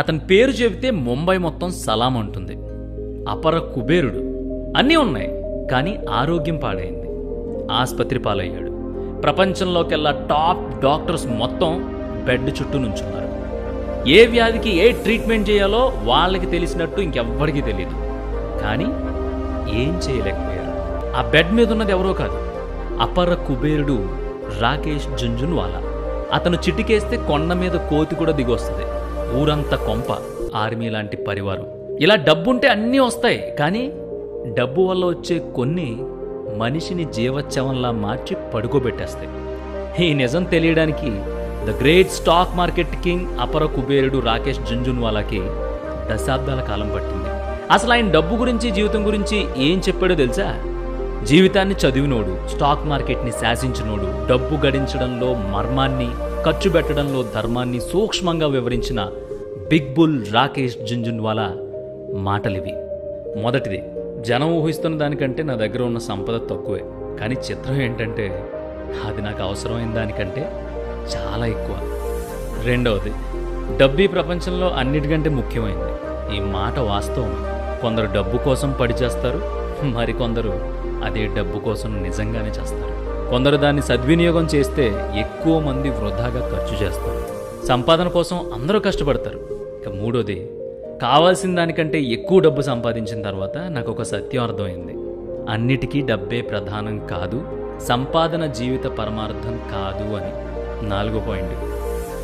అతని పేరు చెబితే ముంబై మొత్తం సలాం అంటుంది. అపర కుబేరుడు. అన్నీ ఉన్నాయి, కానీ ఆరోగ్యం పాడైంది. ఆసుపత్రి పాలయ్యాడు. ప్రపంచంలోకెల్లా టాప్ డాక్టర్స్ మొత్తం బెడ్ చుట్టూ నుంచున్నారు. ఏ వ్యాధికి ఏ ట్రీట్మెంట్ చేయాలో వాళ్ళకి తెలిసినట్టు ఇంకెవ్వరికీ తెలియదు. కానీ ఏం చేయలేకపోయారు. ఆ బెడ్ మీద ఉన్నది ఎవరో కాదు, అపర కుబేరుడు రాకేష్ జుంజున్వాలా. అతను చిటికేస్తే కొండ మీద కోతి కూడా దిగొస్తుంది. ఊరంతా కొంప, ఆర్మీ లాంటి పరివారం. ఇలా డబ్బుంటే అన్నీ వస్తాయి, కానీ డబ్బు వల్ల వచ్చే కొన్ని మనిషిని జీవోత్సవంలా మార్చి పడుకోబెట్టేస్తాయి. ఈ నిజం తెలియడానికి the great stock market king అపర కుబేరుడు రాకేష్ జుంజున్వాలాకి దశాబ్దాల కాలం పట్టింది. అసలు ఆయన డబ్బు గురించి, జీవితం గురించి ఏం చెప్పాడో తెలుసా? జీవితాన్ని చదివినోడు, స్టాక్ మార్కెట్ని శాసించినోడు, డబ్బు గడించడంలో మర్మాన్ని, ఖర్చు పెట్టడంలో ధర్మాన్ని సూక్ష్మంగా వివరించిన బిగ్ బుల్ రాకేష్ జుంజున్వాలా మాటలివి. మొదటిది, జనం ఊహిస్తున్న దానికంటే నా దగ్గర ఉన్న సంపద తక్కువే, కానీ చిత్రం ఏంటంటే అది నాకు అవసరమైన దానికంటే చాలా ఎక్కువ. రెండవది, డబ్బు ఈ ప్రపంచంలో అన్నిటికంటే ముఖ్యమైనది. ఈ మాట వాస్తవం. కొందరు డబ్బు కోసం పడిచేస్తారు, మరికొందరు అదే డబ్బు కోసం నిజంగానే చేస్తారు. కొందరు దాన్ని సద్వినియోగం చేస్తే ఎక్కువ మంది వృధాగా ఖర్చు చేస్తారు. సంపాదన కోసం అందరూ కష్టపడతారు. ఇక మూడోది, కావాల్సిన దానికంటే ఎక్కువ డబ్బు సంపాదించిన తర్వాత నాకు ఒక సత్యం అర్థమైంది. అన్నిటికీ డబ్బే ప్రధానం కాదు, సంపాదన జీవిత పరమార్థం కాదు అని. నాలుగో పాయింట్,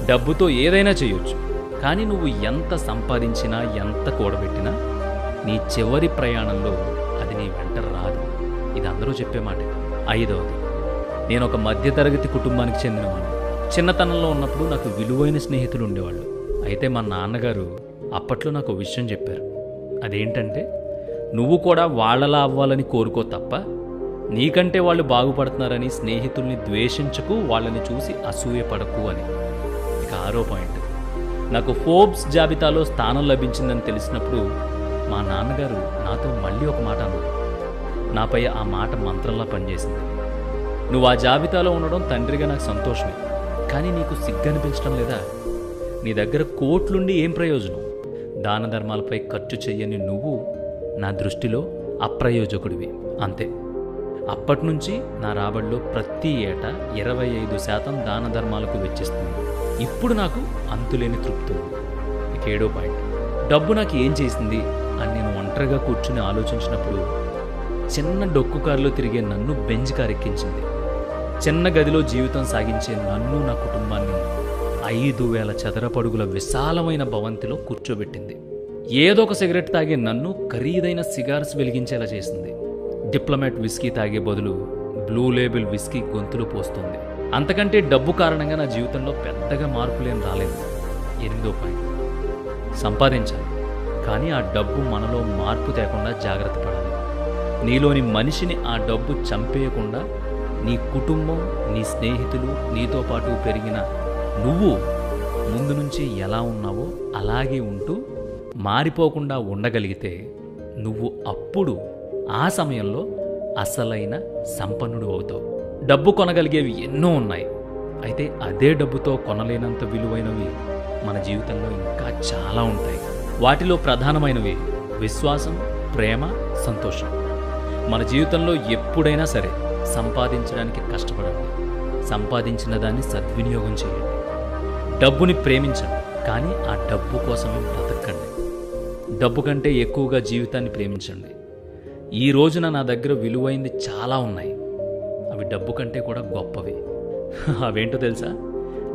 డబ్బుతో ఏదైనా చేయొచ్చు, కానీ నువ్వు ఎంత సంపాదించినా, ఎంత కూడబెట్టినా నీ చివరి ప్రయాణంలో అది నీ వెంట రాదు. ఇది అందరూ చెప్పే మాట. ఐదవది, నేను ఒక మధ్యతరగతి కుటుంబానికి చెందినవాడిని. చిన్నతనంలో ఉన్నప్పుడు నాకు విలువైన స్నేహితులు ఉండేవాళ్ళు. అయితే మా నాన్నగారు అప్పట్లో నాకు ఒక విషయం చెప్పారు. అదేంటంటే, నువ్వు కూడా వాళ్ళలా అవ్వాలని కోరుకో తప్ప నీకంటే వాళ్ళు బాగుపడుతున్నారని స్నేహితుల్ని ద్వేషించకు, వాళ్ళని చూసి అసూయపడకు అని. ఇక ఆరో పాయింట్, నాకు ఫోర్బ్స్ జాబితాలో స్థానం లభించిందని తెలిసినప్పుడు మా నాన్నగారు నాతో మళ్ళీ ఒక మాట అన్నారు. నాపై ఆ మాట మంత్రంలా పనిచేసింది. నువ్వు ఆ జాబితాలో ఉండడం తండ్రిగా నాకు సంతోషమే, కానీ నీకు సిగ్గనిపించడం లేదా? నీ దగ్గర కోట్లుండి ఏం ప్రయోజనం? దాన ధర్మాలపై ఖర్చు చెయ్యని నువ్వు నా దృష్టిలో అప్రయోజకుడివి, అంతే. అప్పటినుంచి నా రాబడిలో ప్రతి ఏటా 25% దాన ధర్మాలకు వెచ్చిస్తుంది. ఇప్పుడు నాకు అంతులేని తృప్తి ఉంది. ఇక ఏడో పాయింట్, డబ్బు నాకు ఏం చేసింది అని నేను ఒంటరిగా కూర్చుని ఆలోచించినప్పుడు చిన్న డొక్కు కారులో తిరిగే నన్ను బెంజ్ కారు ఎక్కించింది. చిన్న గదిలో జీవితం సాగించే నన్ను, నా కుటుంబాన్ని 5,000 చదరపడుగుల విశాలమైన భవంతిలో కూర్చోబెట్టింది. ఏదో ఒక సిగరెట్ తాగే నన్ను ఖరీదైన సిగార్స్ వెలిగించేలా చేసింది. డిప్లొమాట్ విస్కీ తాగే బదులు బ్లూ లేబుల్ విస్కీ గొంతులు పోస్తుంది. అంతకంటే డబ్బు కారణంగా నా జీవితంలో పెద్దగా మార్పులేం రాలేదు. ఎనిమిదో పాయింట్, సంపాదించాలి, కానీ ఆ డబ్బు మనలో మార్పు తేకుండా జాగ్రత్త పడాలి. నీలోని మనిషిని ఆ డబ్బు చంపేయకుండా నీ కుటుంబం, నీ స్నేహితులు, నీతో పాటు పెరిగిన నువ్వు ముందు నుంచి ఎలా ఉన్నావో అలాగే ఉంటూ మారిపోకుండా ఉండగలిగితే నువ్వు అప్పుడు ఆ సమయంలో అసలైన సంపన్నుడు అవుతావు. డబ్బు కొనగలిగేవి ఎన్నో ఉన్నాయి, అయితే అదే డబ్బుతో కొనలేనంత విలువైనవి మన జీవితంలో ఇంకా చాలా ఉంటాయి. వాటిలో ప్రధానమైనవి విశ్వాసం, ప్రేమ, సంతోషం. మన జీవితంలో ఎప్పుడైనా సరే సంపాదించడానికి కష్టపడండి, సంపాదించిన దాన్ని సద్వినియోగం చేయండి. డబ్బుని ప్రేమించండి, కానీ ఆ డబ్బు కోసమే బ్రతకండి. డబ్బు కంటే ఎక్కువగా జీవితాన్ని ప్రేమించండి. ఈ రోజున నా దగ్గర విలువైంది చాలా ఉన్నాయి, అవి డబ్బు కంటే కూడా గొప్పవి. అవేంటో తెలుసా?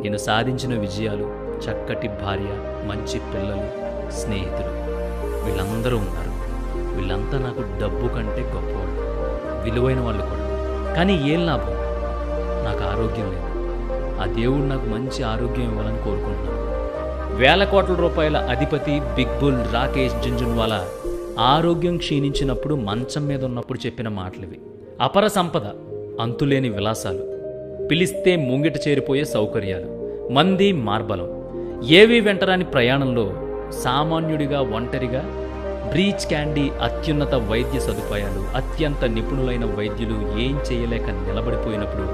నేను సాధించిన విజయాలు, చక్కటి భార్య, మంచి పిల్లలు, స్నేహితులు, వీళ్ళందరూ ఉన్నారు. వీళ్ళంతా నాకు డబ్బు కంటే గొప్పవాళ్ళు, విలువైన వాళ్ళు కూడా. కానీ ఏం లాభం? నాకు ఆరోగ్యం లేదు. ఆ దేవుడు నాకు మంచి ఆరోగ్యం ఇవ్వాలని కోరుకుంటున్నాను. 1,000 కోట్ల రూపాయల అధిపతి బిగ్ బుల్ రాకేష్ జుంజున్వాలా ఆరోగ్యం క్షీణించినప్పుడు మంచం మీద ఉన్నప్పుడు చెప్పిన మాటలివి. అపర సంపద, అంతులేని విలాసాలు, పిలిస్తే ముంగిట చేరిపోయే సౌకర్యాలు, మంది మార్బలం, ఏవీ వెంటరాని ప్రయాణంలో సామాన్యుడిగా ఒంటరిగా బ్రీచ్ క్యాండీ అత్యున్నత వైద్య సదుపాయాలు, అత్యంత నిపుణులైన వైద్యులు ఏం చేయలేక నిలబడిపోయినప్పుడు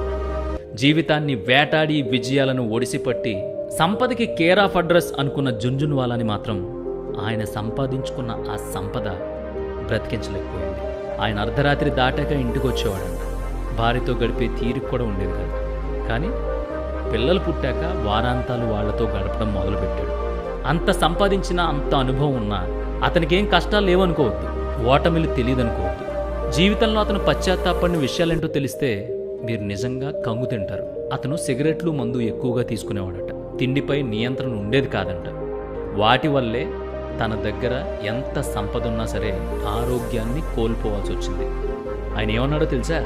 జీవితాన్ని వేటాడి విజయాలను ఒడిసిపట్టి సంపదకి కేర్ ఆఫ్ అడ్రస్ అనుకున్న జుంజున్వాలాని మాత్రం ఆయన సంపాదించుకున్న ఆ సంపద బ్రతికించలేకపోయింది. ఆయన అర్ధరాత్రి దాటాక ఇంటికి వచ్చేవాడంట. భార్యతో గడిపే తీరిక కూడా ఉండేది కాదు. కానీ పిల్లలు పుట్టాక వారాంతాలు వాళ్లతో గడపడం మొదలుపెట్టాడు. అంత సంపాదించిన, అంత అనుభవం ఉన్నా అతనికేం కష్టాలు లేవనుకోవద్దు, ఓటమిలు తెలియదనుకోవద్దు. జీవితంలో అతను పశ్చాత్తాపడిన విషయాలేంటో తెలిస్తే మీరు నిజంగా కంగు తింటారు. అతను సిగరెట్లు, మందు ఎక్కువగా తీసుకునేవాడట. తిండిపై నియంత్రణ ఉండేది కాదంట. వాటి వల్లే తన దగ్గర ఎంత సంపద ఉన్నా సరే ఆరోగ్యాన్ని కోల్పోవాల్సి వచ్చింది. ఆయన ఏమన్నాడో తెలుసా?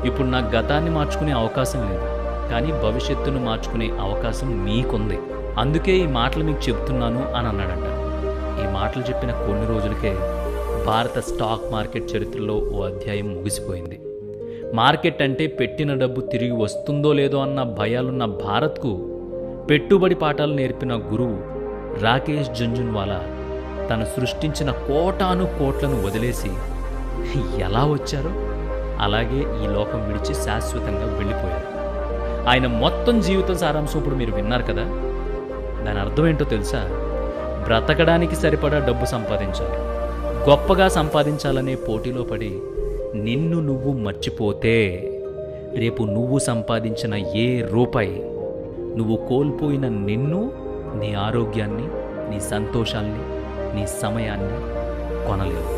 ఇప్పుడు నా గతాన్ని మార్చుకునే అవకాశం లేదు, కానీ భవిష్యత్తును మార్చుకునే అవకాశం మీకుంది. అందుకే ఈ మాటలు మీకు చెప్తున్నాను అని అన్నాడంట. ఈ మాటలు చెప్పిన కొన్ని రోజులకే భారత స్టాక్ మార్కెట్ చరిత్రలో ఓ అధ్యాయం ముగిసిపోయింది. మార్కెట్ అంటే పెట్టిన డబ్బు తిరిగి వస్తుందో లేదో అన్న భయాలున్న భారత్కు పెట్టుబడి పాఠాలు నేర్పిన గురువు రాకేష్ జుంజున్వాలా తను సృష్టించిన కోటాను కోట్లను వదిలేసి ఎలా వచ్చారో అలాగే ఈ లోకం విడిచి శాశ్వతంగా వెళ్ళిపోయారు. ఆయన మొత్తం జీవిత సారాంశం ఇప్పుడు మీరు విన్నారు కదా. దాని అర్థం ఏంటో తెలుసా? బ్రతకడానికి సరిపడా డబ్బు సంపాదించాలి, గొప్పగా సంపాదించాలనే పోటీలో పడి నిన్ను నువ్వు మర్చిపోతే రేపు నువ్వు సంపాదించిన ఏ రూపాయి నువ్వు కోల్పోయిన నిన్ను, నీ ఆరోగ్యాన్ని, నీ సంతోషాన్ని, నీ సమయాన్ని కొనలేవు.